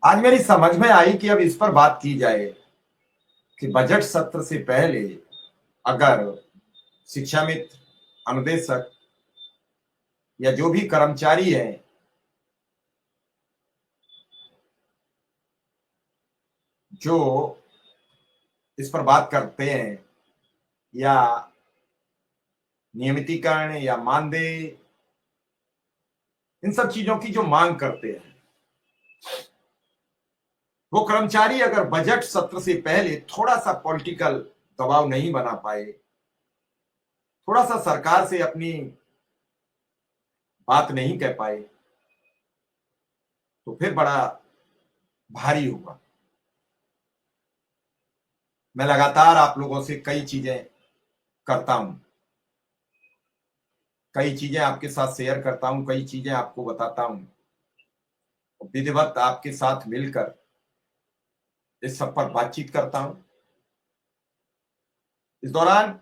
आज मेरी समझ में आई कि अब इस पर बात की जाए कि बजट सत्र से पहले अगर शिक्षा मित्र, अनुदेशक या जो भी कर्मचारी हैं जो इस पर बात करते हैं या नियमितीकरण या मानदेय, इन सब चीजों की जो मांग करते हैं, वो कर्मचारी अगर बजट सत्र से पहले थोड़ा सा पॉलिटिकल दबाव नहीं बना पाए, थोड़ा सा सरकार से अपनी बात नहीं कह पाए, तो फिर बड़ा भारी होगा। मैं लगातार आप लोगों से कई चीजें करता हूं, कई चीजें आपके साथ शेयर करता हूं, कई चीजें आपको बताता हूं, विधिवत आपके साथ मिलकर इस सब पर बातचीत करता हूं। इस दौरान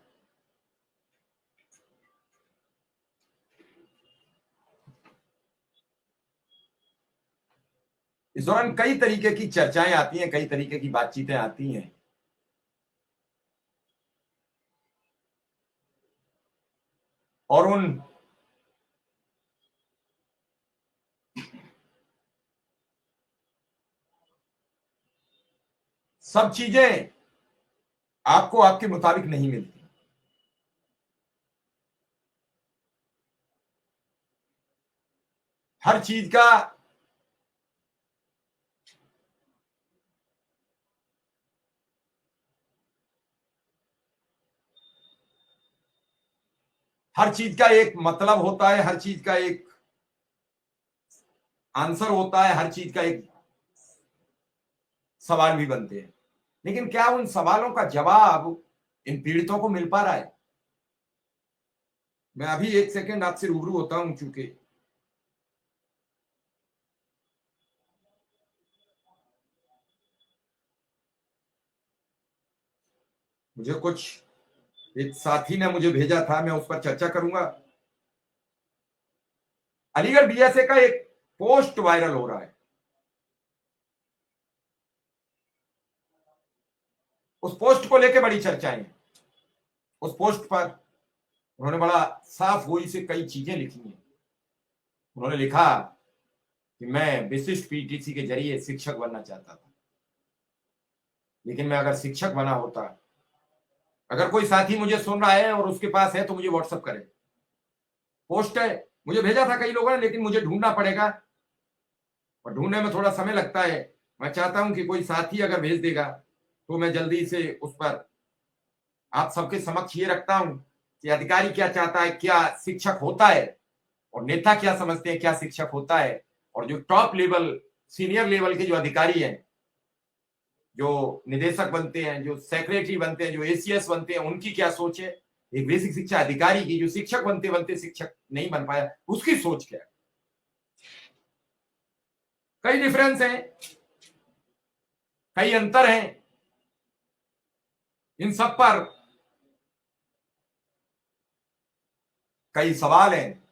कई तरीके की चर्चाएं आती हैं, कई तरीके की बातचीतें आती हैं, और उन सब चीजें आपको आपके मुताबिक नहीं मिलती। हर चीज का एक मतलब होता है, हर चीज का एक आंसर होता है, हर चीज का एक सवाल भी बनते हैं। लेकिन क्या उन सवालों का जवाब इन पीड़ितों को मिल पा रहा है? मैं अभी एक सेकंड आपसे रूबरू होता हूं, चूंकि मुझे कुछ एक साथी ने मुझे भेजा था, मैं उस पर चर्चा करूंगा। अलीगढ़ बीएसए का एक पोस्ट वायरल हो रहा है। उस पोस्ट को लेकर बड़ी चर्चाएं। उस पोस्ट पर उन्होंने बड़ा साफ गोई से कई चीजें लिखी हैं। उन्होंने लिखा कि मैं विशिष्ट पीटीसी के जरिए शिक्षक बनना चाहता था, लेकिन मैं अगर शिक्षक बना होता, अगर कोई साथी मुझे सुन रहा है और उसके पास है तो मुझे व्हाट्सअप करे। पोस्ट है, मुझे भेजा था कई लोगों ने, लेकिन मुझे ढूंढना पड़ेगा और ढूंढने में थोड़ा समय लगता है। मैं चाहता हूं कि कोई साथी अगर भेज देगा तो मैं जल्दी से उस पर आप सबके समक्ष ये रखता हूं कि अधिकारी क्या चाहता है, क्या शिक्षक होता है, और नेता क्या समझते हैं क्या शिक्षक होता है, और जो टॉप लेवल, सीनियर लेवल के जो अधिकारी हैं, जो निदेशक बनते हैं, जो सेक्रेटरी बनते हैं, जो एसीएस बनते हैं, उनकी क्या सोच है। एक बेसिक शिक्षा अधिकारी की, जो शिक्षक बनते बनते शिक्षक नहीं बन पाया, उसकी सोच क्या है। कई डिफरेंस हैं, कई अंतर हैं। इन सब पर कई सवाल हैं।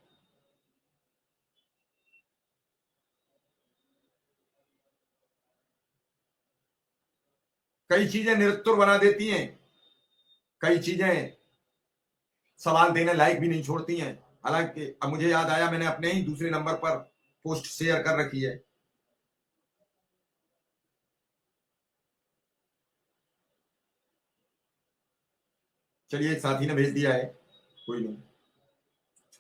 कई चीजें निरुत्तर बना देती हैं, कई चीजें सवाल देने लायक भी नहीं छोड़ती हैं। हालांकि अब मुझे याद आया, मैंने अपने ही दूसरे नंबर पर पोस्ट शेयर कर रखी है। चलिए, एक साथी ने भेज दिया है, कोई नहीं।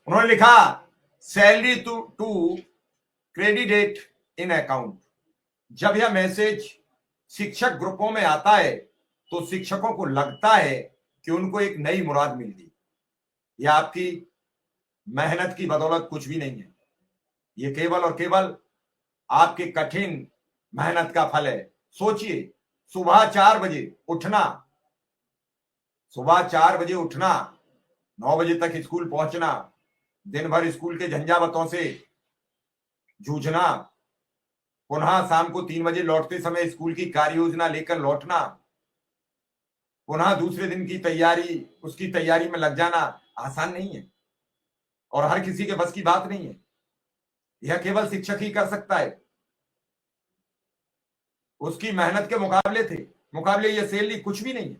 उन्होंने लिखा, salary to credit in account. जब यह मैसेज शिक्षक ग्रुपों में आता है तो शिक्षकों को लगता है कि उनको एक नई मुराद मिल गई। यह आपकी मेहनत की बदौलत कुछ भी नहीं है, ये केवल और केवल आपके कठिन मेहनत का फल है। सोचिए, सुबह 4 बजे उठना, सुबह 4 बजे उठना, 9 बजे तक स्कूल पहुंचना, दिन भर स्कूल के झंझावतों से जूझना, पुनः शाम को 3 बजे लौटते समय स्कूल की कार्य योजना लेकर लौटना, पुनः दूसरे दिन की तैयारी, उसकी तैयारी में लग जाना आसान नहीं है और हर किसी के बस की बात नहीं है। यह केवल शिक्षक ही कर सकता है। उसकी मेहनत के मुकाबले थे, मुकाबले ये सैलरी कुछ भी नहीं है।